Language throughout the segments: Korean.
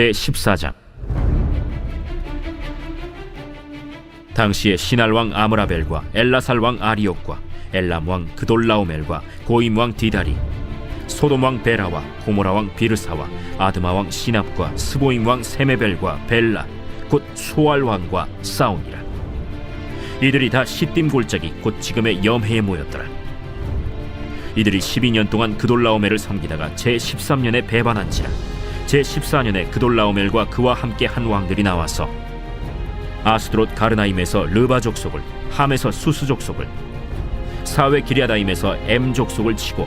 제14장. 당시에 시날 왕 아므라벨과 엘라살 왕 아리옥과 엘람 왕 그돌라오멜과 고임 왕 디다리, 소돔 왕 베라와 고모라 왕 비르사와 아드마 왕 시납과 스보임 왕 세메벨과 벨라 곧 소알 왕과 싸우니라. 이들이 다 시딤 골짜기 곧 지금의 염해에 모였더라. 이들이 12년 동안 그돌라오멜을 섬기다가 제13년에 배반한지라. 제14년에 그돌라오멜과 그와 함께 한 왕들이 나와서 아스드롯 가르나임에서 르바 족속을, 함에서 수스 족속을, 사웨 기랴다임에서 엠 족속을 치고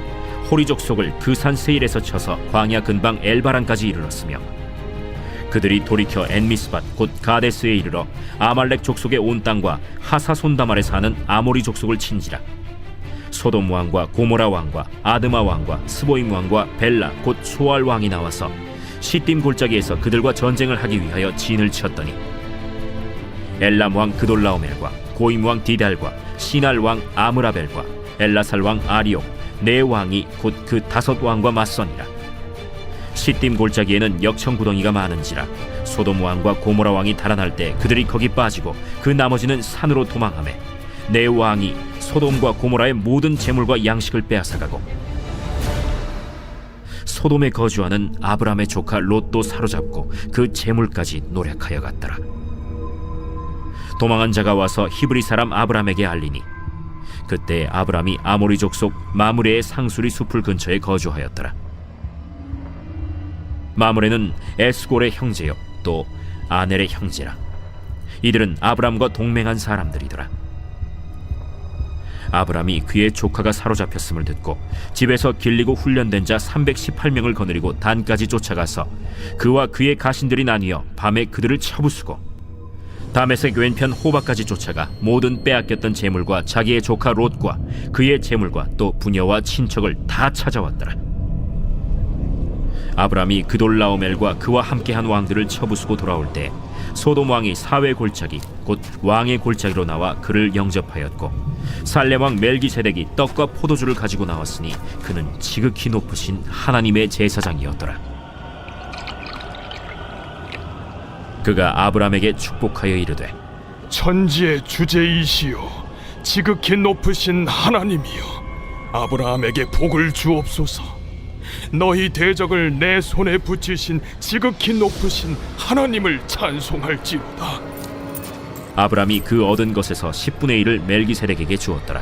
호리 족속을 그 산 세일에서 쳐서 광야 근방 엘바란까지 이르렀으며, 그들이 돌이켜 엔미스밭 곧 가데스에 이르러 아말렉 족속의 온 땅과 하사손다말에 사는 아모리 족속을 친지라. 소돔 왕과 고모라 왕과 아드마 왕과 스보임 왕과 벨라 곧 소알 왕이 나와서 시딤 골짜기에서 그들과 전쟁을 하기 위하여 진을 쳤더니, 엘람 왕 그돌라오멜과 고임 왕 디달과 시날 왕 아므라벨과 엘라살 왕 아리옥 네 왕이 곧 그 5왕과 맞서니라. 시딤 골짜기에는 역청구덩이가 많은지라 소돔 왕과 고모라 왕이 달아날 때 그들이 거기 빠지고 그 나머지는 산으로 도망하매, 네 왕이 소돔과 고모라의 모든 재물과 양식을 빼앗아가고 소돔에 거주하는 아브람의 조카 롯도 사로잡고 그 재물까지 노략하여 갔더라. 도망한 자가 와서 히브리 사람 아브람에게 알리니, 그때 아브람이 아모리 족속 마므레의 상수리 숲을 근처에 거주하였더라. 마므레는 에스골의 형제요 또 아넬의 형제라. 이들은 아브람과 동맹한 사람들이더라. 아브람이 그의 조카가 사로잡혔음을 듣고 집에서 길리고 훈련된 자 318명을 거느리고 단까지 쫓아가서 그와 그의 가신들이 나뉘어 밤에 그들을 쳐부수고 다메섹 왼편 호바까지 쫓아가 모든 빼앗겼던 재물과 자기의 조카 롯과 그의 재물과 또 부녀와 친척을 다 찾아왔더라. 아브람이 그돌라오멜과 그와 함께한 왕들을 쳐부수고 돌아올 때 소돔 왕이 사회 골짜기 곧 왕의 골짜기로 나와 그를 영접하였고, 살렘 왕 멜기세덱이 떡과 포도주를 가지고 나왔으니 그는 지극히 높으신 하나님의 제사장이었더라. 그가 아브람에게 축복하여 이르되, 천지의 주제이시오 지극히 높으신 하나님이여, 아브라함에게 복을 주옵소서. 너희 대적을 내 손에 붙이신 지극히 높으신 하나님을 찬송할지로다. 아브람이 그 얻은 것에서 10분의 1을 멜기세덱에게 주었더라.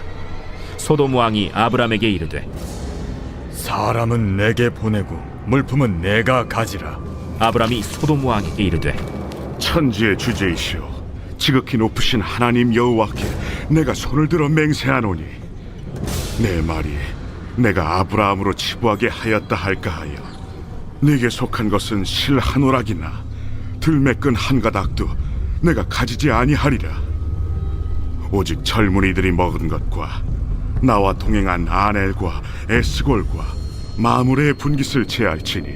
소돔 왕이 아브람에게 이르되, 사람은 내게 보내고 물품은 내가 가지라. 아브람이 소돔 왕에게 이르되, 천지의 주제이시오 지극히 높으신 하나님 여호와께 내가 손을 들어 맹세하노니, 내 말이 내가 아브라함으로 치부하게 하였다 할까 하여 네게 속한 것은 실 한 오락이나 들매끈 한 가닥도 내가 가지지 아니하리라. 오직 젊은이들이 먹은 것과 나와 동행한 아넬과 에스골과 마므레의 분깃을 제할지니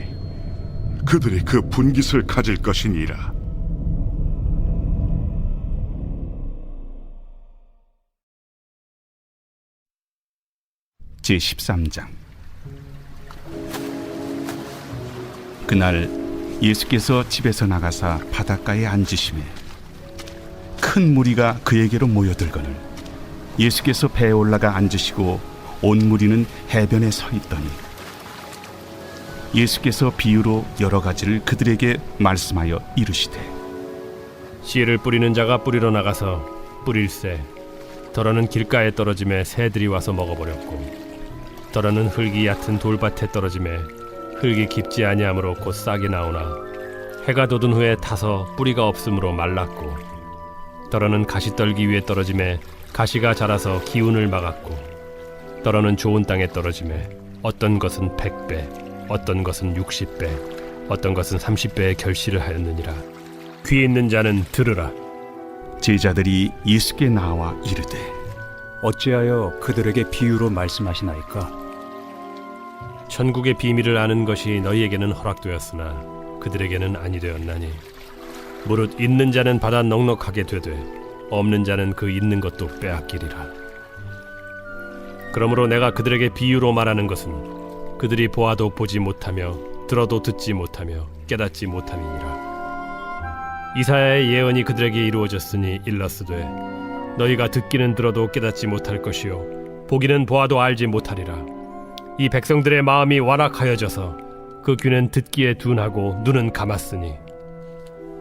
그들이 그 분깃을 가질 것이니라. 제13장. 그날 예수께서 집에서 나가사 바닷가에 앉으시매 큰 무리가 그에게로 모여들거늘 예수께서 배에 올라가 앉으시고 온 무리는 해변에 서 있더니 예수께서 비유로 여러 가지를 그들에게 말씀하여 이르시되, 씨를 뿌리는 자가 뿌리러 나가서 뿌릴새 더러는 길가에 떨어짐에 새들이 와서 먹어버렸고, 더러는 흙이 얕은 돌밭에 떨어짐에 흙이 깊지 아니하므로 곧 싹이 나오나 해가 돋은 후에 타서 뿌리가 없으므로 말랐고, 더러는 가시떨기 위에 떨어짐에 가시가 자라서 기운을 막았고, 더러는 좋은 땅에 떨어짐에 어떤 것은 100배, 어떤 것은 60배, 어떤 것은 30배의 결실을 하였느니라. 귀 있는 자는 들으라. 제자들이 예수께 나와 이르되, 어찌하여 그들에게 비유로 말씀하시나이까? 천국의 비밀을 아는 것이 너희에게는 허락되었으나 그들에게는 아니 되었나니, 무릇 있는 자는 받아 넉넉하게 되되 없는 자는 그 있는 것도 빼앗기리라. 그러므로 내가 그들에게 비유로 말하는 것은 그들이 보아도 보지 못하며 들어도 듣지 못하며 깨닫지 못함이니라. 이사야의 예언이 그들에게 이루어졌으니 일렀으되 너희가 듣기는 들어도 깨닫지 못할 것이요 보기는 보아도 알지 못하리라. 이 백성들의 마음이 완악하여져서 그 귀는 듣기에 둔하고 눈은 감았으니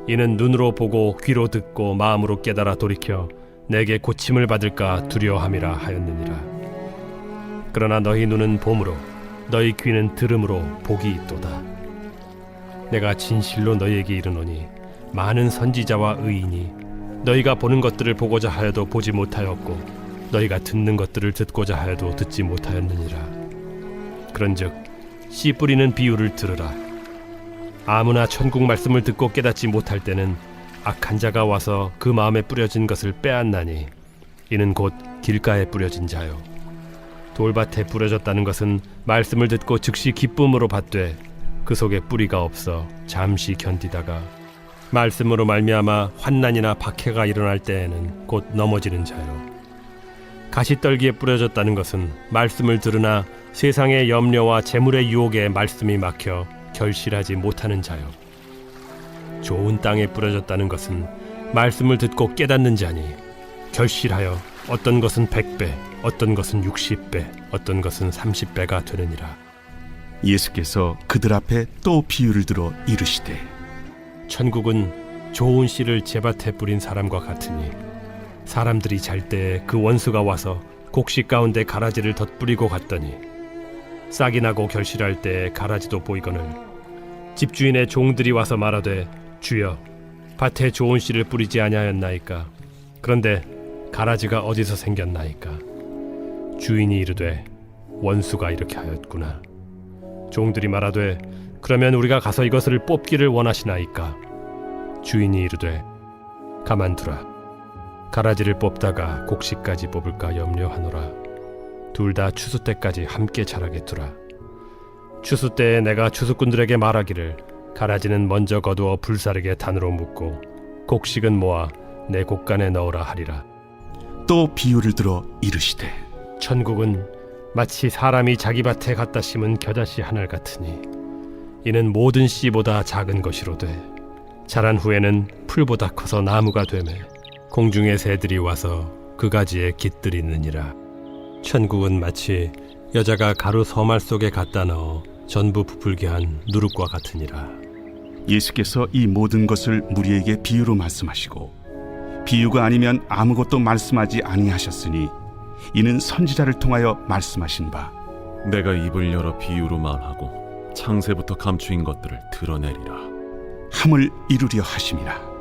이는 눈으로 보고 귀로 듣고 마음으로 깨달아 돌이켜 내게 고침을 받을까 두려워함이라 하였느니라. 그러나 너희 눈은 봄으로 너희 귀는 들음으로 복이 있도다. 내가 진실로 너희에게 이르노니 많은 선지자와 의인이 너희가 보는 것들을 보고자 하여도 보지 못하였고 너희가 듣는 것들을 듣고자 하여도 듣지 못하였느니라. 그런즉 씨 뿌리는 비유를 들으라. 아무나 천국 말씀을 듣고 깨닫지 못할 때는 악한 자가 와서 그 마음에 뿌려진 것을 빼앗나니 이는 곧 길가에 뿌려진 자요. 돌밭에 뿌려졌다는 것은 말씀을 듣고 즉시 기쁨으로 받되 그 속에 뿌리가 없어 잠시 견디다가 말씀으로 말미암아 환난이나 박해가 일어날 때에는 곧 넘어지는 자요. 가시떨기에 뿌려졌다는 것은 말씀을 들으나 세상의 염려와 재물의 유혹에 말씀이 막혀 결실하지 못하는 자요. 좋은 땅에 뿌려졌다는 것은 말씀을 듣고 깨닫는 자니 결실하여 어떤 것은 100배, 어떤 것은 60배, 어떤 것은 30배가 되느니라. 예수께서 그들 앞에 또 비유를 들어 이르시되 천국은 좋은 씨를 제밭에 뿌린 사람과 같으니 사람들이 잘 때에 그 원수가 와서 곡식 가운데 가라지를 덧뿌리고 갔더니 싹이 나고 결실할 때에 가라지도 보이거늘 집주인의 종들이 와서 말하되 주여 밭에 좋은 씨를 뿌리지 아니하였나이까? 그런데 가라지가 어디서 생겼나이까? 주인이 이르되 원수가 이렇게 하였구나. 종들이 말하되 그러면 우리가 가서 이것을 뽑기를 원하시나이까? 주인이 이르되 가만두라. 가라지를 뽑다가 곡식까지 뽑을까 염려하노라. 둘 다 추수 때까지 함께 자라게 두라. 추수 때에 내가 추수꾼들에게 말하기를 가라지는 먼저 거두어 불사르게 단으로 묶고 곡식은 모아 내 곡간에 넣으라 하리라. 또 비유를 들어 이르시되 천국은 마치 사람이 자기 밭에 갖다 심은 겨자씨 하늘 같으니 이는 모든 씨보다 작은 것이로되 자란 후에는 풀보다 커서 나무가 되매 공중의 새들이 와서 그 가지에 깃들이느니라. 천국은 마치 여자가 가루 서말 속에 갖다 넣어 전부 부풀게 한 누룩과 같으니라. 예수께서 이 모든 것을 무리에게 비유로 말씀하시고 비유가 아니면 아무것도 말씀하지 아니하셨으니 이는 선지자를 통하여 말씀하신 바 내가 입을 열어 비유로 말하고 창세부터 감추인 것들을 드러내리라 함을 이루려 하심이라.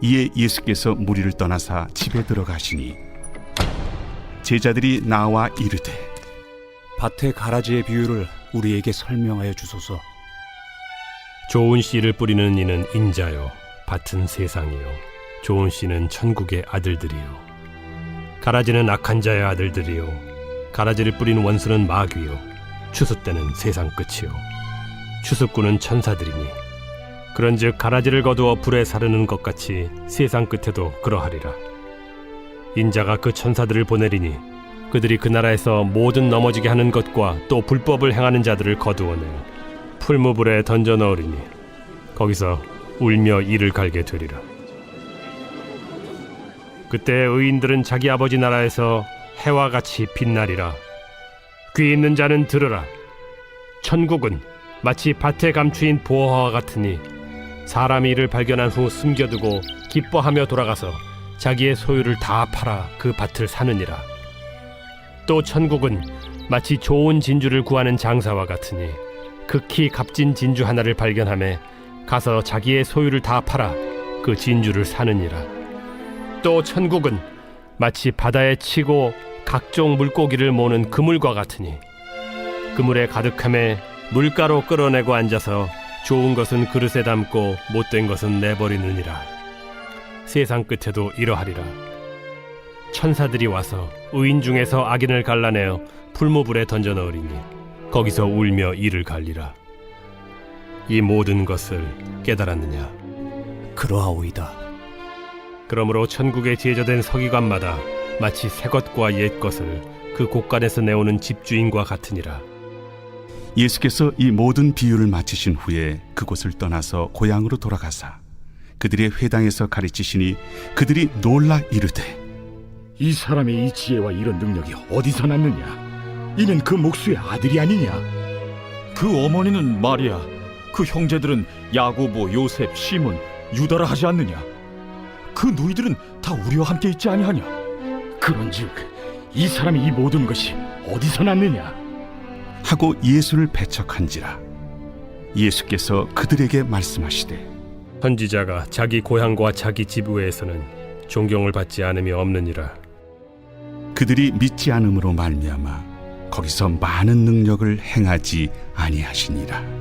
이에 예수께서 무리를 떠나사 집에 들어가시니 제자들이 나와 이르되 밭의 가라지의 비유를 우리에게 설명하여 주소서. 좋은 씨를 뿌리는 이는 인자요 밭은 세상이요 좋은 씨는 천국의 아들들이요 가라지는 악한 자의 아들들이요 가라지를 뿌린 원수는 마귀요 추수 때는 세상 끝이요 추수꾼은 천사들이니 그런즉 가라지를 거두어 불에 사르는 것 같이 세상 끝에도 그러하리라. 인자가 그 천사들을 보내리니 그들이 그 나라에서 모든 넘어지게 하는 것과 또 불법을 행하는 자들을 거두어내어 풀무불에 던져 넣으리니 거기서 울며 이를 갈게 되리라. 그때 의인들은 자기 아버지 나라에서 해와 같이 빛나리라. 귀 있는 자는 들으라. 천국은 마치 밭에 감추인 보화와 같으니 사람이 이를 발견한 후 숨겨두고 기뻐하며 돌아가서 자기의 소유를 다 팔아 그 밭을 사느니라. 또 천국은 마치 좋은 진주를 구하는 장사와 같으니 극히 값진 진주 하나를 발견하며 가서 자기의 소유를 다 팔아 그 진주를 사느니라. 또 천국은 마치 바다에 치고 각종 물고기를 모는 그물과 같으니 그물에 가득함에 물가로 끌어내고 앉아서 좋은 것은 그릇에 담고 못된 것은 내버리느니라. 세상 끝에도 이러하리라. 천사들이 와서 의인 중에서 악인을 갈라내어 풀무불에 던져 넣으리니 거기서 울며 이를 갈리라. 이 모든 것을 깨달았느냐? 그러하오이다. 그러므로 천국에 제조된 서기관마다 마치 새 것과 옛 것을 그 곳간에서 내오는 집주인과 같으니라. 예수께서 이 모든 비유를 마치신 후에 그곳을 떠나서 고향으로 돌아가사 그들의 회당에서 가르치시니 그들이 놀라 이르되 이 사람의 이 지혜와 이런 능력이 어디서 났느냐? 이는 그 목수의 아들이 아니냐? 그 어머니는 마리아, 그 형제들은 야고보, 요셉, 시몬, 유다라 하지 않느냐? 그 너희들은 다 우리와 함께 있지 아니하냐? 그런즉 이 사람이 이 모든 것이 어디서 났느냐? 하고 예수를 배척한지라. 예수께서 그들에게 말씀하시되 선지자가 자기 고향과 자기 집 외에서는 존경을 받지 않음이 없느니라. 그들이 믿지 않음으로 말미암아 거기서 많은 능력을 행하지 아니하시니라.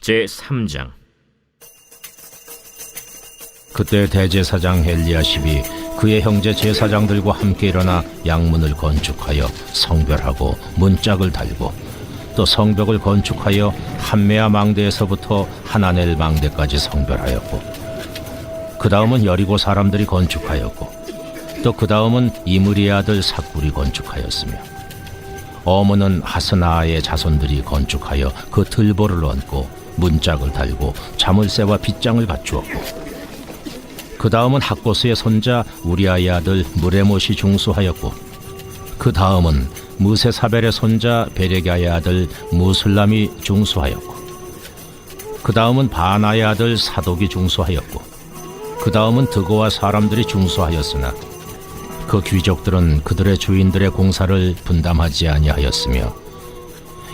제3장. 그때 대제사장 엘리야십이 그의 형제 제사장들과 함께 일어나 양문을 건축하여 성별하고 문짝을 달고 또 성벽을 건축하여 한메아 망대에서부터 하나넬 망대까지 성별하였고 그 다음은 여리고 사람들이 건축하였고 또 그 다음은 이므리의 아들 삭굴이 건축하였으며 어문은 하스나의 자손들이 건축하여 그 들보를 얹고 문짝을 달고 자물쇠와 빗장을 갖추었고 그 다음은 학고스의 손자 우리아의 아들 무레못이 중수하였고 그 다음은 무세사벨의 손자 베레갸의 아들 무슬람이 중수하였고 그 다음은 바나의 아들 사독이 중수하였고 그 다음은 드고와 사람들이 중수하였으나 그 귀족들은 그들의 주인들의 공사를 분담하지 아니하였으며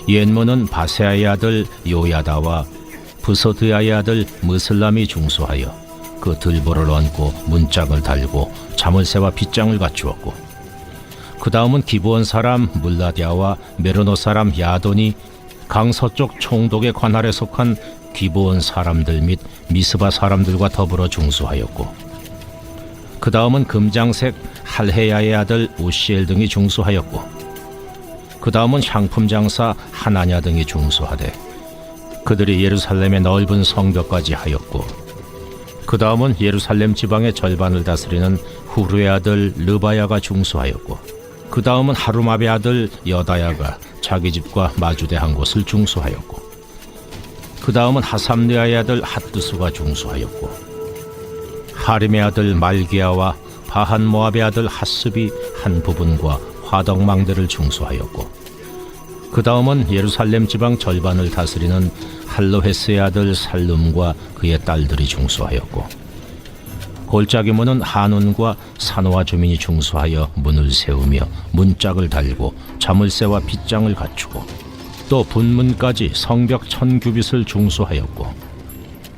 옛문은 바세아의 아들 요야다와 부소드야의 아들 무슬람이 중수하여 그 들보를 얹고 문짝을 달고 자물쇠와 빗장을 갖추었고 그 다음은 기브온 사람 물라디아와 메로노 사람 야돈이 강서쪽 총독의 관할에 속한 기브온 사람들 및 미스바 사람들과 더불어 중수하였고 그 다음은 금장색 할헤야의 아들 우시엘 등이 중수하였고 그 다음은 향품 장사 하나냐 등이 중수하되 그들이 예루살렘의 넓은 성벽까지 하였고 그 다음은 예루살렘 지방의 절반을 다스리는 후르의 아들 르바야가 중수하였고 그 다음은 하루마베 아들 여다야가 자기 집과 마주대한 곳을 중수하였고 그 다음은 하삼느아의 아들 핫두수가 중수하였고 하림의 아들 말기야와 바한 모압의 아들 핫습이 한 부분과 화덕망대를 중수하였고 그 다음은 예루살렘 지방 절반을 다스리는 할로헤스의 아들 살룸과 그의 딸들이 중수하였고 골짜기 문은 한운과 산호와 주민이 중수하여 문을 세우며 문짝을 달고 자물쇠와 빗장을 갖추고 또 분문까지 성벽 1000규빗을 중수하였고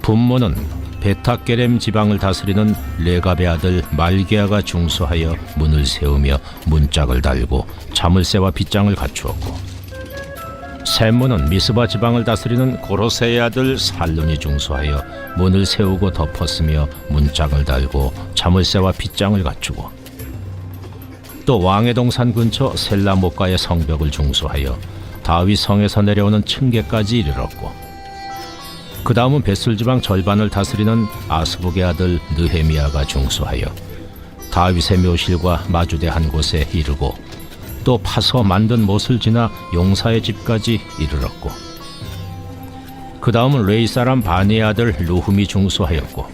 분문은 베타게렘 지방을 다스리는 레갑의 아들 말기야가 중수하여 문을 세우며 문짝을 달고 자물쇠와 빗장을 갖추었고 샘문은 미스바 지방을 다스리는 고로세의 아들 살룬이 중수하여 문을 세우고 덮었으며 문짝을 달고 자물쇠와 빗장을 갖추고 또 왕의 동산 근처 셀라목가의 성벽을 중수하여 다윗 성에서 내려오는 층계까지 이르렀고 그 다음은 벳술 지방 절반을 다스리는 아스북의 아들 느헤미야가 중수하여 다윗의 묘실과 마주대한 곳에 이르고 또 파서 만든 못을 지나 용사의 집까지 이르렀고 그 다음은 레이 사람 바니의 아들 루훔이 중수하였고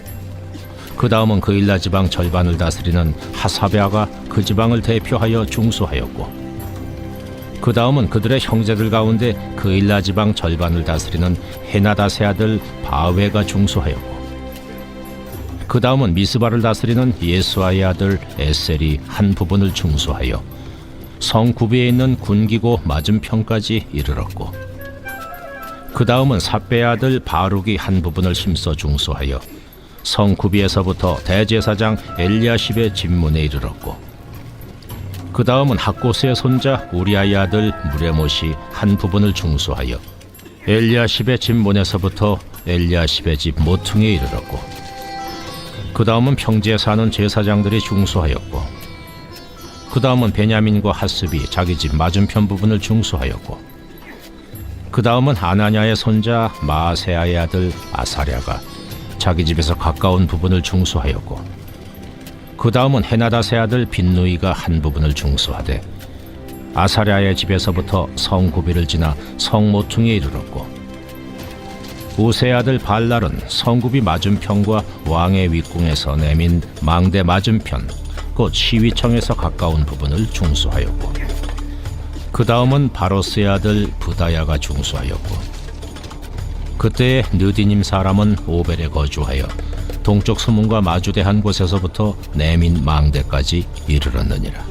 그 다음은 그일라 지방 절반을 다스리는 하사베아가 그 지방을 대표하여 중수하였고 그 다음은 그들의 형제들 가운데 그일라 지방 절반을 다스리는 헤나다세 아들 바웨가 중수하였고 그 다음은 미스바를 다스리는 예수아의 아들 에셀이 한 부분을 중수하여 성 구비에 있는 군기고 맞은편까지 이르렀고 그 다음은 삽배의 아들 바룩이 한 부분을 힘써 중수하여 성 구비에서부터 대제사장 엘리야십의 집문에 이르렀고 그 다음은 학고스의 손자 우리아의 아들 무레못이 한 부분을 중수하여 엘리야십의 집문에서부터 엘리야십의 집 모퉁이에 이르렀고 그 다음은 평지에 사는 제사장들이 중수하였고 그 다음은 베냐민과 핫습이 자기 집 맞은편 부분을 중수하였고 그 다음은 하나냐의 손자 마아세아의 아들 아사랴가 자기 집에서 가까운 부분을 중수하였고, 그 다음은 헤나닷의 아들 빈누이가 한 부분을 중수하되 아사랴의 집에서부터 성구비를 지나 성모퉁이에 이르렀고, 우세의 아들 발랄은 성구비 맞은편과 왕의 윗궁에서 내민 망대 맞은편 곧 시위청에서 가까운 부분을 중수하였고, 그 다음은 바로스의 아들 부다야가 중수하였고, 그때의 느디님 사람은 오벨에 거주하여 동쪽 수문과 마주대한 곳에서부터 내민 망대까지 이르렀느니라.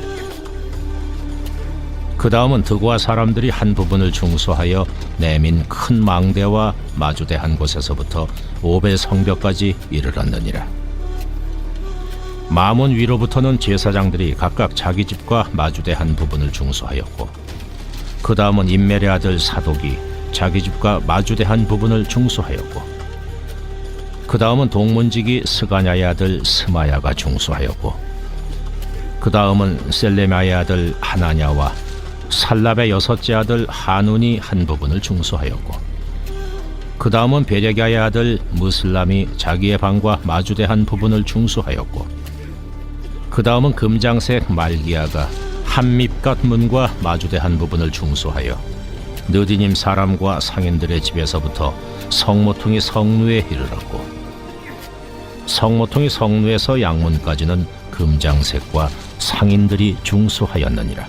그 다음은 드고아 사람들이 한 부분을 중수하여 내민 큰 망대와 마주대한 곳에서부터 오벨 성벽까지 이르렀느니라. 마문 위로부터는 제사장들이 각각 자기 집과 마주대한 부분을 중수하였고, 그 다음은 임멜의 아들 사독이 자기 집과 마주대한 부분을 중수하였고, 그 다음은 동문지기 스가냐의 아들 스마야가 중수하였고, 그 다음은 셀레마의 아들 하나냐와 살랍의 여섯째 아들 하눈이 한 부분을 중수하였고, 그 다음은 베레가의 아들 무슬람이 자기의 방과 마주대한 부분을 중수하였고, 그 다음은 금장색 말기야가 한밉갓 문과 마주대한 부분을 중수하여 느디님 사람과 상인들의 집에서부터 성모퉁이 성루에 이르렀고, 성모퉁이 성루에서 양문까지는 금장색과 상인들이 중수하였느니라.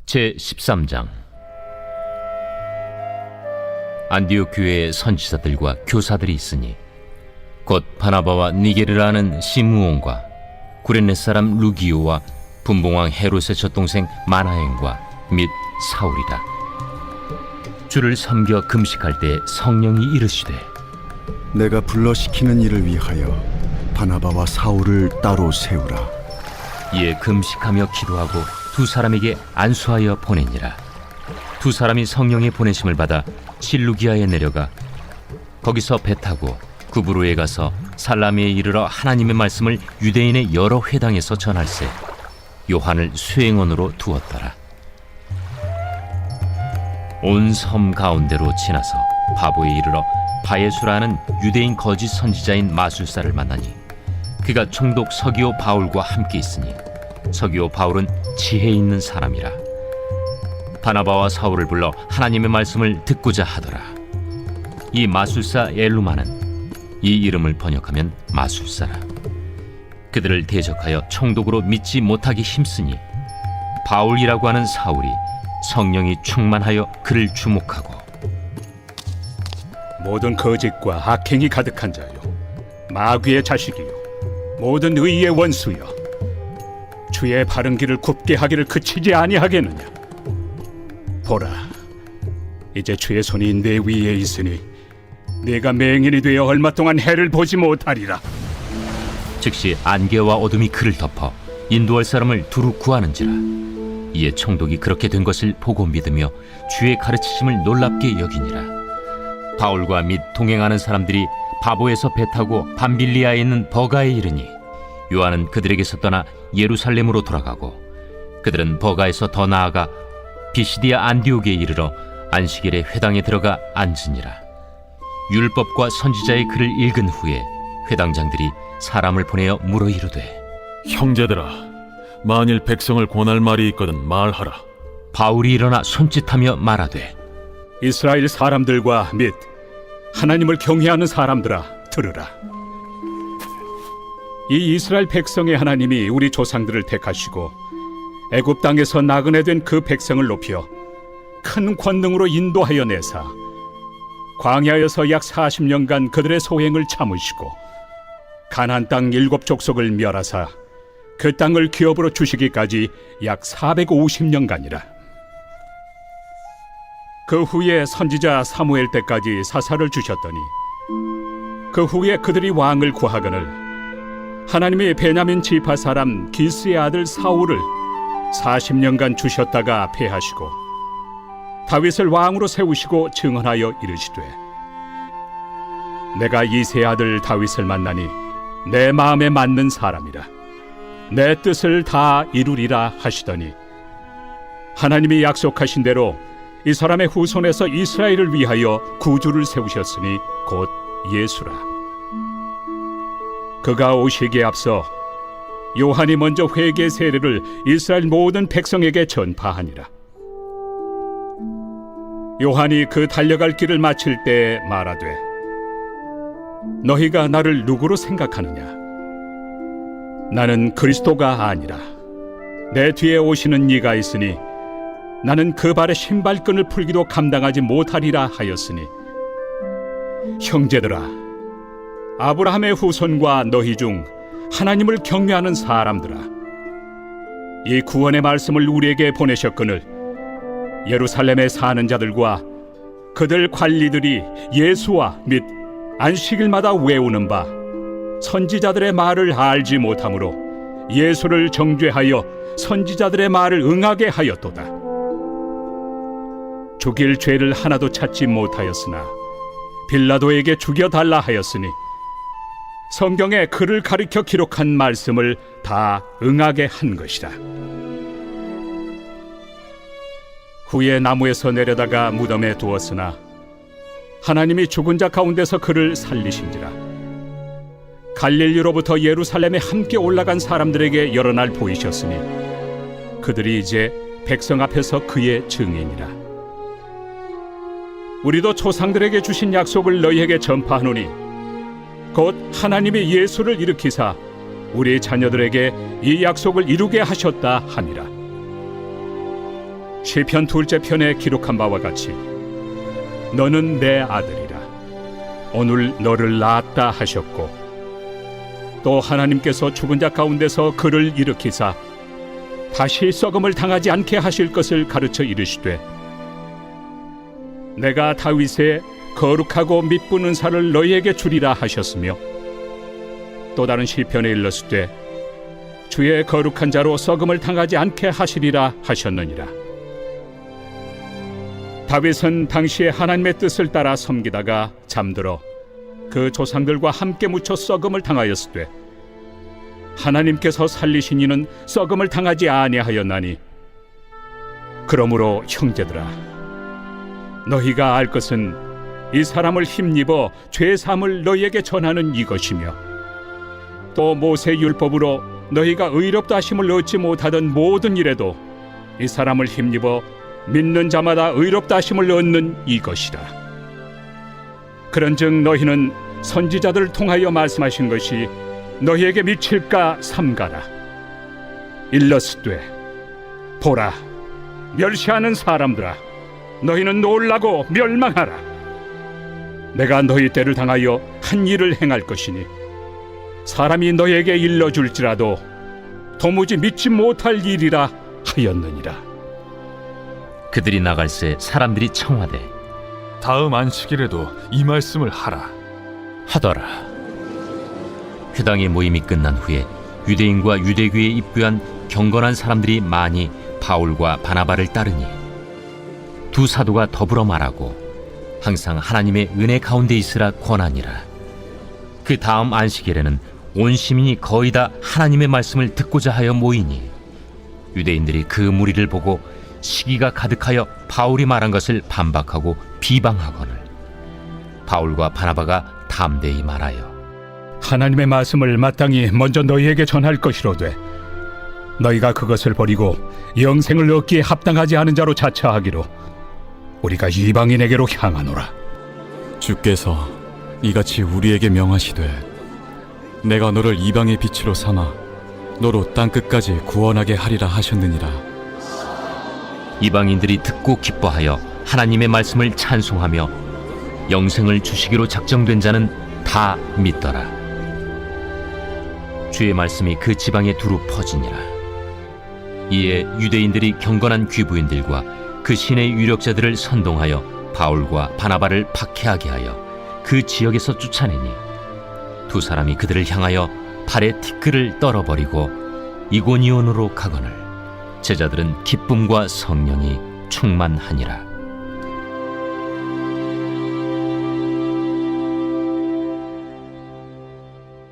제13장. 안디옥 교회에 선지자들과 교사들이 있으니 곧 바나바와 니게르라는 시므온과 구레네 사람 루기오와 분봉왕 헤롯의 젖동생 마나행과 및 사울이라. 주를 섬겨 금식할 때 성령이 이르시되, 내가 불러시키는 일을 위하여 바나바와 사울을 따로 세우라. 이에 금식하며 기도하고 두 사람에게 안수하여 보내니라. 두 사람이 성령의 보내심을 받아 실루기아에 내려가 거기서 배 타고 구브로에 가서 살라미에 이르러 하나님의 말씀을 유대인의 여러 회당에서 전할세 요한을 수행원으로 두었더라. 온 섬 가운데로 지나서 바보에 이르러 바예수라는 유대인 거짓 선지자인 마술사를 만나니 그가 총독 서기오 바울과 함께 있으니 서기오 바울은 지혜 있는 사람이라. 바나바와 사울을 불러 하나님의 말씀을 듣고자 하더라. 이 마술사 엘루마는 이 이름을 번역하면 마술사라. 그들을 대적하여 총독으로 믿지 못하기 힘쓰니 바울이라고 하는 사울이 성령이 충만하여 그를 주목하고, 모든 거짓과 악행이 가득한 자요, 마귀의 자식이요, 모든 의의 원수여, 주의 바른 길을 굽게 하기를 그치지 아니하겠느냐. 보라, 이제 주의 손이 내 위에 있으니 내가 맹인이 되어 얼마 동안 해를 보지 못하리라. 즉시 안개와 어둠이 그를 덮어 인도할 사람을 두루 구하는지라. 이에 총독이 그렇게 된 것을 보고 믿으며 주의 가르치심을 놀랍게 여기니라. 바울과 및 동행하는 사람들이 바보에서 배 타고 밤빌리아에 있는 버가에 이르니 요한은 그들에게서 떠나 예루살렘으로 돌아가고, 그들은 버가에서 더 나아가 비시디아 안디옥에 이르러 안시겔의 회당에 들어가 앉으니라. 율법과 선지자의 글을 읽은 후에 회당장들이 사람을 보내어 물어 이르되, 형제들아, 만일 백성을 권할 말이 있거든 말하라. 바울이 일어나 손짓하며 말하되, 이스라엘 사람들과 및 하나님을 경외하는 사람들아, 들으라. 이 이스라엘 백성의 하나님이 우리 조상들을 택하시고 애굽 땅에서 나그네 된 그 백성을 높여 큰 권능으로 인도하여 내사 광야에서 약 40년간 그들의 소행을 참으시고 가나안 땅 7족속을 멸하사 그 땅을 기업으로 주시기까지 약 450년간이라. 그 후에 선지자 사무엘 때까지 사사를 주셨더니 그 후에 그들이 왕을 구하거늘 하나님이 베냐민 지파 사람 기스의 아들 사울을 40년간 주셨다가 패하시고 다윗을 왕으로 세우시고 증언하여 이르시되, 내가 이새의 아들 다윗을 만나니 내 마음에 맞는 사람이라, 내 뜻을 다 이루리라 하시더니 하나님이 약속하신 대로 이 사람의 후손에서 이스라엘을 위하여 구주를 세우셨으니 곧 예수라. 그가 오시기에 앞서 요한이 먼저 회개 세례를 이스라엘 모든 백성에게 전파하니라. 요한이 그 달려갈 길을 마칠 때에 말하되 너희가 나를 누구로 생각하느냐? 나는 그리스도가 아니라 내 뒤에 오시는 이가 있으니 나는 그 발의 신발끈을 풀기도 감당하지 못하리라 하였으니, 형제들아, 아브라함의 후손과 너희 중 하나님을 경외하는 사람들아, 이 구원의 말씀을 우리에게 보내셨거늘 예루살렘에 사는 자들과 그들 관리들이 예수와 및 안식일마다 외우는 바 선지자들의 말을 알지 못하므로 예수를 정죄하여 선지자들의 말을 응하게 하였도다. 죽일 죄를 하나도 찾지 못하였으나 빌라도에게 죽여달라 하였으니 성경에 그를 가리켜 기록한 말씀을 다 응하게 한 것이라. 후에 나무에서 내려다가 무덤에 두었으나 하나님이 죽은 자 가운데서 그를 살리신지라. 갈릴리로부터 예루살렘에 함께 올라간 사람들에게 여러 날 보이셨으니 그들이 이제 백성 앞에서 그의 증인이라. 우리도 조상들에게 주신 약속을 너희에게 전파하노니 곧 하나님이 예수를 일으키사 우리 자녀들에게 이 약속을 이루게 하셨다 함이라. 시편 2째 편에 기록한 바와 같이 너는 내 아들이라. 오늘 너를 낳았다 하셨고, 또 하나님께서 죽은 자 가운데서 그를 일으키사 다시 썩음을 당하지 않게 하실 것을 가르쳐 이르시되, 내가 다윗의 거룩하고 미쁜 은사를 너희에게 주리라 하셨으며, 또 다른 시편에 일렀으되 주의 거룩한 자로 썩음을 당하지 않게 하시리라 하셨느니라. 다윗은 당시에 하나님의 뜻을 따라 섬기다가 잠들어 그 조상들과 함께 묻혀 썩음을 당하였으되, 하나님께서 살리신 이는 썩음을 당하지 아니하였나니, 그러므로 형제들아, 너희가 알 것은 이 사람을 힘입어 죄 사함을 너희에게 전하는 이것이며, 또 모세 율법으로 너희가 의롭다 하심을 얻지 못하던 모든 일에도 이 사람을 힘입어 믿는 자마다 의롭다 하심을 얻는 이것이라. 그런즉 너희는 선지자들을 통하여 말씀하신 것이 너희에게 미칠까 삼가라. 일렀으되 보라, 멸시하는 사람들아, 너희는 놀라고 멸망하라. 내가 너희 때를 당하여 한 일을 행할 것이니 사람이 너희에게 일러줄지라도 도무지 믿지 못할 일이라 하였느니라. 그들이 나갈새 사람들이 청하되 다음 안식일에도 이 말씀을 하라 하더라. 회당의 모임이 끝난 후에 유대인과 유대교에 입교한 경건한 사람들이 많이 바울과 바나바를 따르니 두 사도가 더불어 말하고 항상 하나님의 은혜 가운데 있으라 권하니라. 그 다음 안식일에는 온 시민이 거의 다 하나님의 말씀을 듣고자 하여 모이니 유대인들이 그 무리를 보고 시기가 가득하여 바울이 말한 것을 반박하고 비방하거늘 바울과 바나바가 담대히 말하여 하나님의 말씀을 마땅히 먼저 너희에게 전할 것이로되 너희가 그것을 버리고 영생을 얻기에 합당하지 않은 자로 자처하기로 우리가 이방인에게로 향하노라. 주께서 이같이 우리에게 명하시되 내가 너를 이방의 빛으로 삼아 너로 땅끝까지 구원하게 하리라 하셨느니라. 이방인들이 듣고 기뻐하여 하나님의 말씀을 찬송하며 영생을 주시기로 작정된 자는 다 믿더라. 주의 말씀이 그 지방에 두루 퍼지니라. 이에 유대인들이 경건한 귀부인들과 그 신의 유력자들을 선동하여 바울과 바나바를 박해하게 하여 그 지역에서 쫓아내니 두 사람이 그들을 향하여 발에 티끌을 떨어버리고 이고니온으로 가거늘 제자들은 기쁨과 성령이 충만하니라.